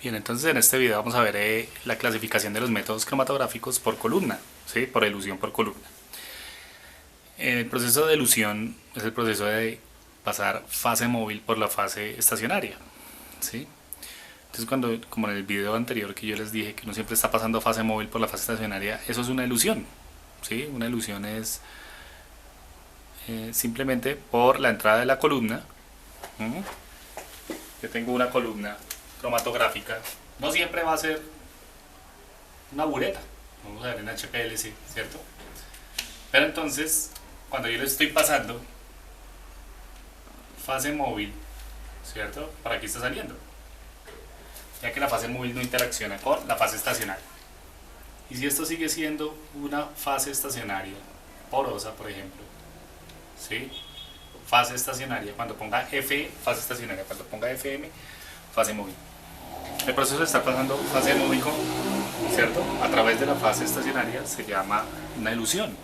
Bien, entonces en este video vamos a ver la clasificación de los métodos cromatográficos por columna, ¿sí? Por elusión por columna. El proceso de elusión es el proceso de pasar fase móvil por la fase estacionaria, ¿sí? Entonces como en el video anterior que yo les dije que uno siempre está pasando fase móvil por la fase estacionaria, eso es una elusión, ¿sí? Una elusión es simplemente por la entrada de la columna. ¿Mm? Yo tengo una columna cromatográfica, no siempre va a ser una bureta, vamos a ver en HPLC, ¿cierto? Pero entonces, cuando yo le estoy pasando fase móvil, ¿cierto? Para aquí está saliendo, ya que la fase móvil no interacciona con la fase estacionaria. Y si esto sigue siendo una fase estacionaria porosa, por ejemplo, ¿sí? Fase estacionaria, cuando ponga F, fase estacionaria, cuando ponga FM, fase móvil. El proceso de estar pasando fase móvil, ¿cierto? A través de la fase estacionaria se llama una elusión.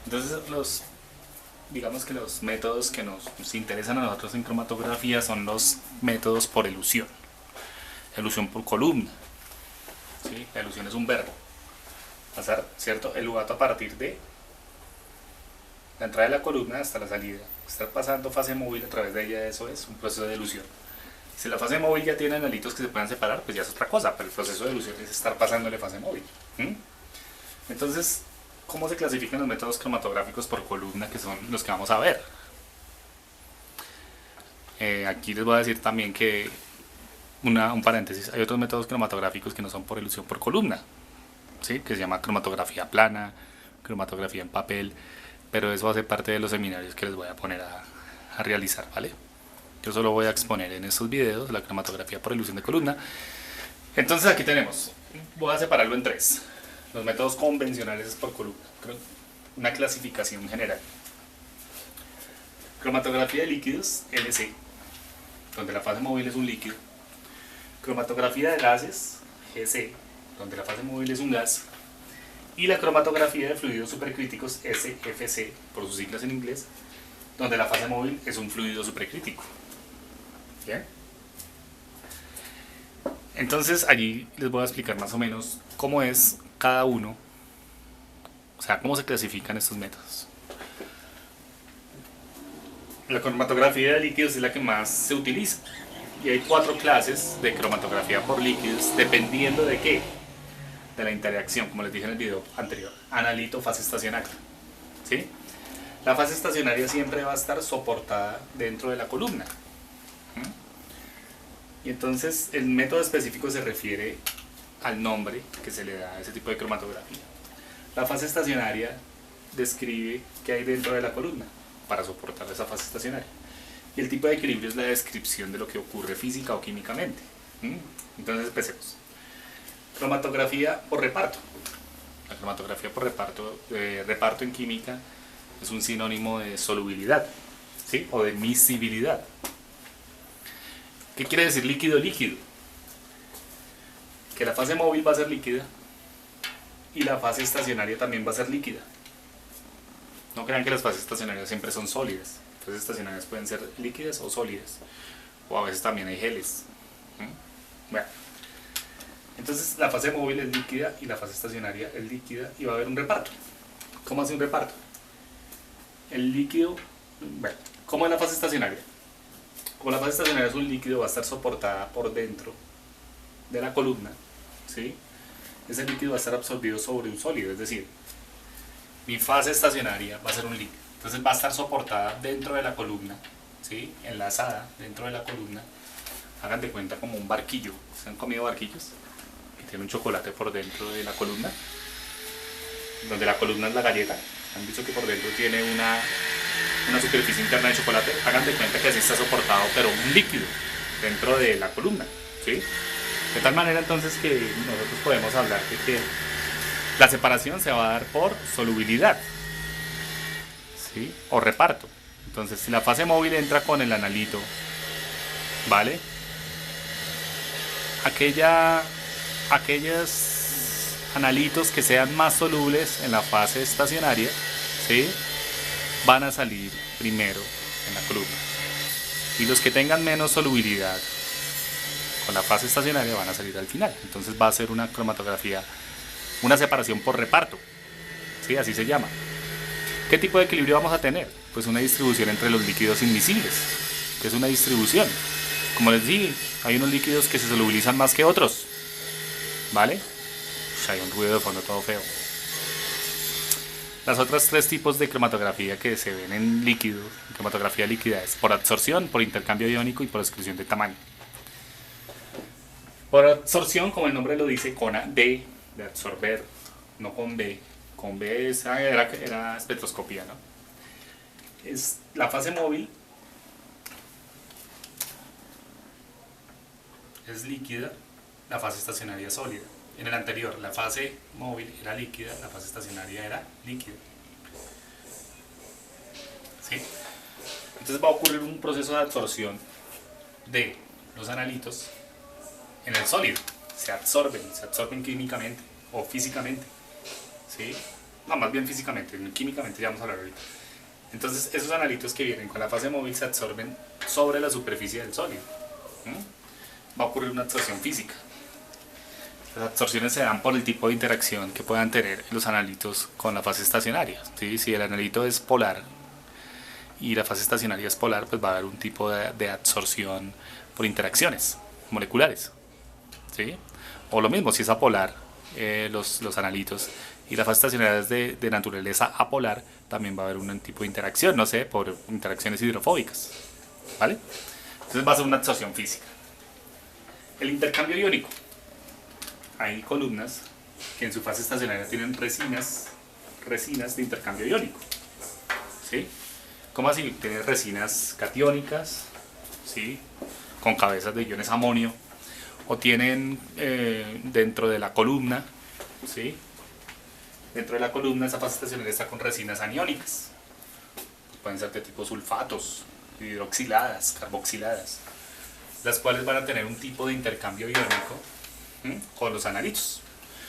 Entonces, digamos que los métodos que nos interesan a nosotros en cromatografía son los métodos por elusión. Elusión por columna, ¿sí? La elusión es un verbo. Pasar, ¿cierto? El lugato a partir de la entrada de la columna hasta la salida. Estar pasando fase móvil a través de ella, eso es un proceso de elusión. Si la fase móvil ya tiene analitos que se puedan separar, pues ya es otra cosa, pero el proceso de elusión es estar pasándole fase móvil. Entonces, ¿cómo se clasifican los métodos cromatográficos por columna, que son los que vamos a ver? Aquí les voy a decir también que, un paréntesis, hay otros métodos cromatográficos que no son por elusión por columna, ¿sí? Que se llama cromatografía plana, cromatografía en papel, pero eso hace parte de los seminarios que les voy a poner a realizar, ¿vale? Yo solo voy a exponer en estos videos la cromatografía por elusión de columna. Entonces aquí tenemos, voy a separarlo en tres. Los métodos convencionales por columna, una clasificación general. Cromatografía de líquidos, LC, donde la fase móvil es un líquido. Cromatografía de gases, GC, donde la fase móvil es un gas. Y la cromatografía de fluidos supercríticos, SFC, por sus siglas en inglés, donde la fase móvil es un fluido supercrítico. ¿Bien? Entonces allí les voy a explicar más o menos cómo es cada uno, o sea, cómo se clasifican estos métodos. La cromatografía de líquidos es la que más se utiliza. Y hay 4 clases de cromatografía por líquidos, dependiendo de qué. De la interacción, como les dije en el video anterior. Analito, fase estacionaria. ¿Sí? La fase estacionaria siempre va a estar soportada dentro de la columna. Y entonces el método específico se refiere al nombre que se le da a ese tipo de cromatografía. La fase estacionaria describe qué hay dentro de la columna para soportar esa fase estacionaria. Y el tipo de equilibrio es la descripción de lo que ocurre física o químicamente. Entonces empecemos. Cromatografía por reparto. La cromatografía por reparto en química es un sinónimo de solubilidad, ¿sí? O de miscibilidad. ¿Qué quiere decir líquido-líquido? Que la fase móvil va a ser líquida y la fase estacionaria también va a ser líquida. No crean que las fases estacionarias siempre son sólidas. Las fases estacionarias pueden ser líquidas o sólidas, o a veces también hay geles. Bueno, entonces la fase móvil es líquida y la fase estacionaria es líquida y va a haber un reparto. ¿Cómo hace un reparto? El líquido, bueno, ¿cómo es la fase estacionaria? Como la fase estacionaria es un líquido, va a estar soportada por dentro de la columna, ¿sí? Ese líquido va a estar absorbido sobre un sólido, es decir, mi fase estacionaria va a ser un líquido, entonces va a estar soportada dentro de la columna, ¿sí? Enlazada dentro de la columna. Hagan de cuenta como un barquillo. ¿Se han comido barquillos? Que tiene un chocolate por dentro de la columna, donde la columna es la galleta. Han dicho que por dentro tiene una superficie interna de chocolate. Hagan de cuenta que así está soportado, pero un líquido dentro de la columna, ¿sí? De tal manera entonces que nosotros podemos hablar de que la separación se va a dar por solubilidad, ¿sí? O reparto. Entonces, si la fase móvil entra con el analito, ¿vale? Aquellos analitos que sean más solubles en la fase estacionaria, ¿sí? Van a salir primero en la columna. Y los que tengan menos solubilidad con la fase estacionaria van a salir al final. Entonces va a ser una cromatografía, una separación por reparto, ¿sí? Así se llama. ¿Qué tipo de equilibrio vamos a tener? Pues una distribución entre los líquidos inmiscibles, que es una distribución. Como les dije, hay unos líquidos que se solubilizan más que otros, ¿vale? Hay un ruido de fondo todo feo. Las otras tres tipos de cromatografía que se ven en líquido, cromatografía líquida, es por absorción, por intercambio iónico y por exclusión de tamaño. Por absorción, como el nombre lo dice, con D de absorber, no con B. Con B esa era espectroscopía, ¿no? Es la fase móvil, es líquida, la fase estacionaria es sólida. En el anterior, la fase móvil era líquida, la fase estacionaria era líquida. ¿Sí? Entonces va a ocurrir un proceso de absorción de los analitos en el sólido. Se absorben químicamente o físicamente. ¿Sí? No, más bien físicamente, químicamente ya vamos a hablar ahorita. Entonces esos analitos que vienen con la fase móvil se absorben sobre la superficie del sólido. Va a ocurrir una absorción física. Las absorciones se dan por el tipo de interacción que puedan tener los analitos con la fase estacionaria, ¿sí? Si el analito es polar y la fase estacionaria es polar, pues va a haber un tipo de absorción por interacciones moleculares, ¿sí? O lo mismo, si es apolar, los analitos, y la fase estacionaria es de naturaleza apolar, también va a haber un tipo de interacción, no sé, por interacciones hidrofóbicas, ¿vale? Entonces va a ser una absorción física. El intercambio iónico. Hay columnas que en su fase estacionaria tienen resinas de intercambio iónico, ¿sí? ¿Cómo así? Tienen resinas catiónicas, ¿sí? Con cabezas de iones amonio, o tienen dentro de la columna, ¿sí? Dentro de la columna esa fase estacionaria está con resinas aniónicas, pueden ser de tipo sulfatos, hidroxiladas, carboxiladas, las cuales van a tener un tipo de intercambio iónico con los analitos.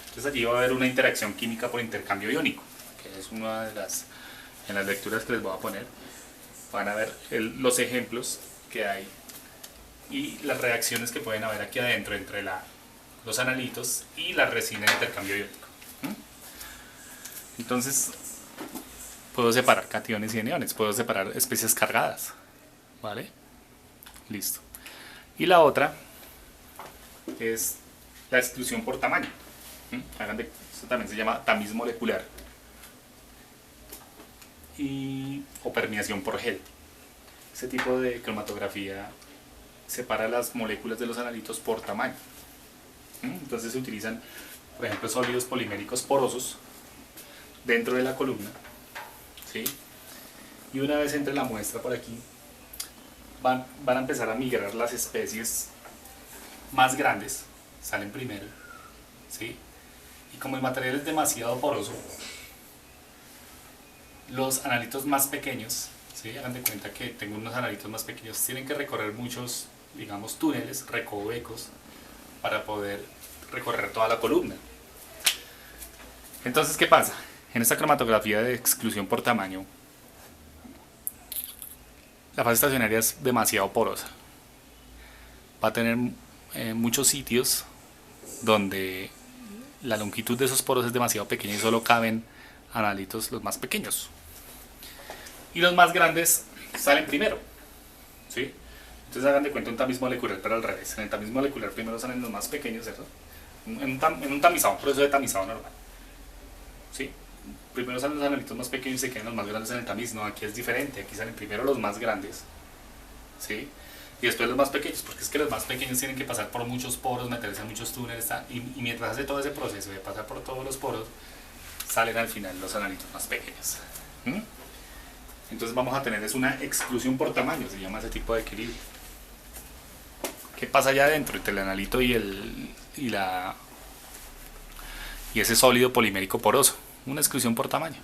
Entonces allí va a haber una interacción química por intercambio iónico, que es una de las, en las lecturas que les voy a poner, van a ver los ejemplos que hay y las reacciones que pueden haber aquí adentro entre los analitos y la resina de intercambio iónico. Entonces puedo separar cationes y aniones, puedo separar especies cargadas, ¿vale? Listo. Y la otra es la exclusión por tamaño. Esto también se llama tamiz molecular o permeación por gel. Ese tipo de cromatografía separa las moléculas de los analitos por tamaño. Entonces se utilizan, por ejemplo, sólidos poliméricos porosos dentro de la columna, ¿sí? Y una vez entre la muestra por aquí, van a empezar a migrar las especies más grandes, salen primero, ¿sí? Y como el material es demasiado poroso, los analitos más pequeños, ¿sí? Hagan de cuenta que tengo unos analitos más pequeños, tienen que recorrer muchos, digamos, túneles, recovecos, para poder recorrer toda la columna. Entonces, ¿qué pasa? En esta cromatografía de exclusión por tamaño, la fase estacionaria es demasiado porosa. Va a tener muchos sitios donde la longitud de esos poros es demasiado pequeña y solo caben analitos los más pequeños. Y los más grandes salen primero, ¿sí? Entonces hagan de cuenta un tamiz molecular, pero al revés. En el tamiz molecular primero salen los más pequeños, ¿cierto? En un tamizado, un proceso de tamizado normal, ¿sí? Primero salen los analitos más pequeños y se quedan los más grandes en el tamiz. No, aquí es diferente, aquí salen primero los más grandes, ¿sí? Y después los más pequeños, porque es que los más pequeños tienen que pasar por muchos poros, meterse en muchos túneles, y mientras hace todo ese proceso de pasar por todos los poros, salen al final los analitos más pequeños. Entonces vamos a tener es una exclusión por tamaño, se llama ese tipo de equilibrio. ¿Qué pasa allá adentro entre el analito y ese sólido polimérico poroso? Una exclusión por tamaño.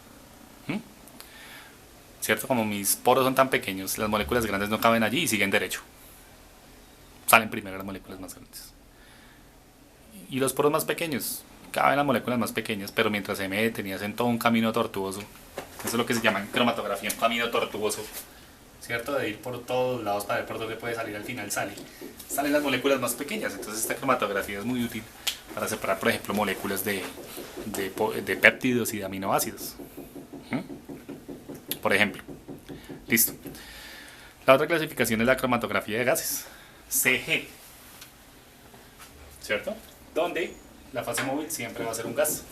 ¿Cierto? Como mis poros son tan pequeños, las moléculas grandes no caben allí y siguen derecho. Salen primero las moléculas más grandes. Y los poros más pequeños, caben las moléculas más pequeñas, pero mientras se meten y hacen todo un camino tortuoso, eso es lo que se llama en cromatografía un camino tortuoso, ¿cierto? De ir por todos lados para ver por dónde puede salir, al final salen las moléculas más pequeñas. Entonces esta cromatografía es muy útil para separar, por ejemplo, moléculas de péptidos y de aminoácidos. Por ejemplo. Listo. La otra clasificación es la cromatografía de gases, CG, ¿cierto? Donde la fase móvil siempre va a ser un gas.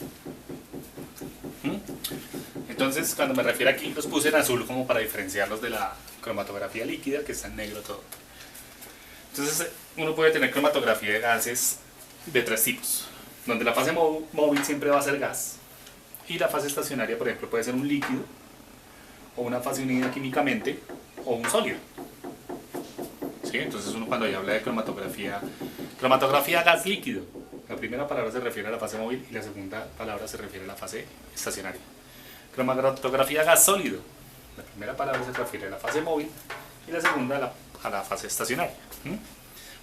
Entonces, cuando me refiero aquí, los puse en azul como para diferenciarlos de la cromatografía líquida, que está en negro todo. Entonces, uno puede tener cromatografía de gases de tres tipos, donde la fase móvil siempre va a ser gas, y la fase estacionaria, por ejemplo, puede ser un líquido, o una fase unida químicamente, o un sólido. ¿Sí? Entonces uno cuando ya habla de cromatografía gas líquido, la primera palabra se refiere a la fase móvil y la segunda palabra se refiere a la fase estacionaria. Cromatografía gas sólido, la primera palabra se refiere a la fase móvil y la segunda a la fase estacionaria.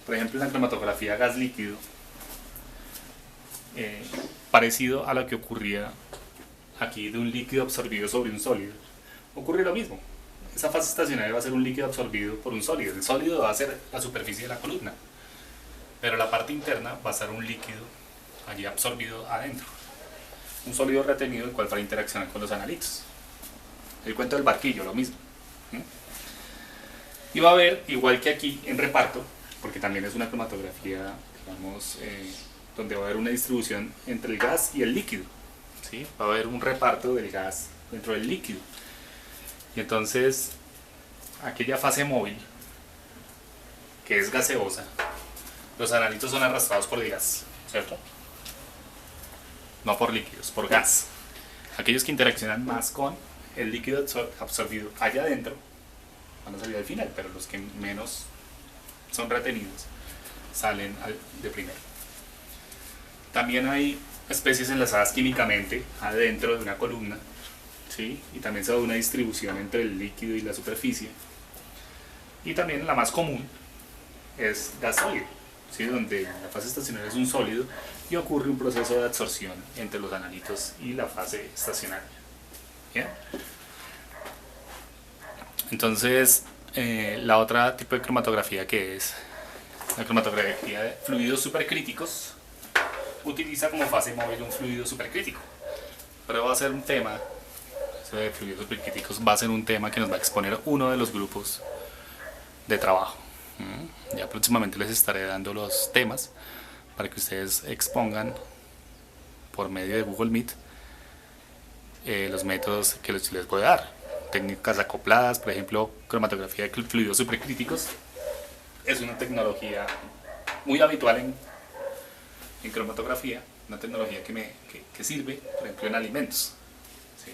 Por ejemplo, en la cromatografía gas líquido, parecido a lo que ocurría aquí de un líquido absorbido sobre un sólido, ocurre lo mismo. Esa fase estacionaria va a ser un líquido absorbido por un sólido. El sólido va a ser la superficie de la columna, pero la parte interna va a ser un líquido allí absorbido adentro. Un sólido retenido el cual va a interaccionar con los analitos. El cuento del barquillo, lo mismo. Y va a haber, igual que aquí en reparto, porque también es una cromatografía, digamos, donde va a haber una distribución entre el gas y el líquido. ¿Sí? Va a haber un reparto del gas dentro del líquido. Y entonces, aquella fase móvil, que es gaseosa, los analitos son arrastrados por el gas, ¿cierto? No por líquidos, por gas. Aquellos que interaccionan más con el líquido absorbido allá adentro van a salir al final, pero los que menos son retenidos salen de primero. También hay especies enlazadas químicamente adentro de una columna, ¿sí? Y también se da una distribución entre el líquido y la superficie. Y también la más común es gas sólido, ¿sí? Donde la fase estacionaria es un sólido y ocurre un proceso de absorción entre los analitos y la fase estacionaria. ¿Bien? Entonces, la otra tipo de cromatografía, que es la cromatografía de fluidos supercríticos, utiliza como fase móvil un fluido supercrítico. Pero va a ser un tema, eso de fluidos supercríticos va a ser un tema que nos va a exponer uno de los grupos de trabajo. Ya próximamente les estaré dando los temas para que ustedes expongan por medio de Google Meet los métodos que les voy a dar. Técnicas acopladas, por ejemplo, cromatografía de fluidos supercríticos. Es una tecnología muy habitual en cromatografía, una tecnología que sirve, por ejemplo, en alimentos. ¿Sí?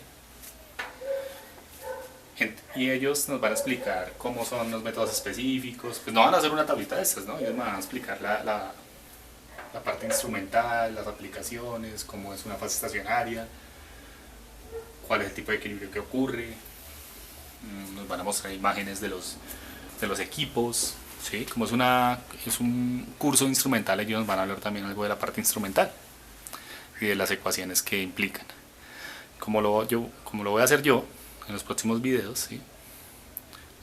Y ellos nos van a explicar cómo son los métodos específicos. Pues no van a hacer una tablita de estas, ¿no? Ellos me van a explicar la parte instrumental, las aplicaciones, cómo es una fase estacionaria, cuál es el tipo de equilibrio que ocurre. Nos van a mostrar imágenes de los equipos, ¿sí? Como es un curso instrumental, ellos nos van a hablar también algo de la parte instrumental y de las ecuaciones que implican. Como lo voy a hacer yo en los próximos videos, ¿sí?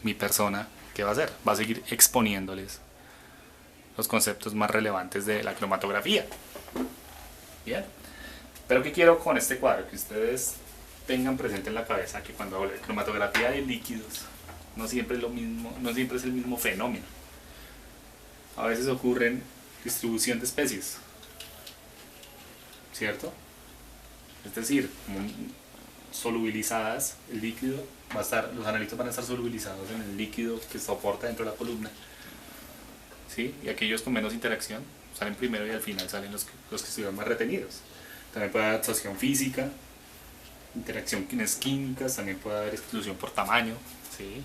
Mi persona, ¿qué va a hacer? Va a seguir exponiéndoles los conceptos más relevantes de la cromatografía. Bien, pero ¿qué quiero con este cuadro? Que ustedes tengan presente en la cabeza que cuando hablo de cromatografía de líquidos no siempre es lo mismo, no siempre es el mismo fenómeno. A veces ocurren distribución de especies, ¿cierto? Es decir, como solubilizadas, el líquido va a estar, los analitos van a estar solubilizados en el líquido que soporta dentro de la columna, ¿sí? Y aquellos con menos interacción salen primero y al final salen los que estuvieron más retenidos. También puede haber absorción física, interacciones químicas, también puede haber exclusión por tamaño, ¿sí?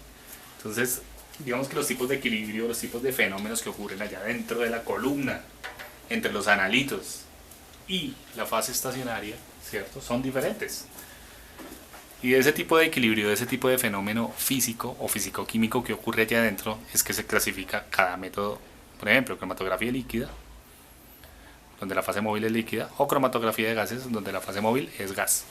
Entonces, digamos que los tipos de equilibrio, los tipos de fenómenos que ocurren allá dentro de la columna, entre los analitos y la fase estacionaria, ¿cierto? Son diferentes. Y de ese tipo de equilibrio, de ese tipo de fenómeno físico o físico-químico que ocurre allá adentro, es que se clasifica cada método. Por ejemplo, cromatografía líquida, donde la fase móvil es líquida, o cromatografía de gases, donde la fase móvil es gas.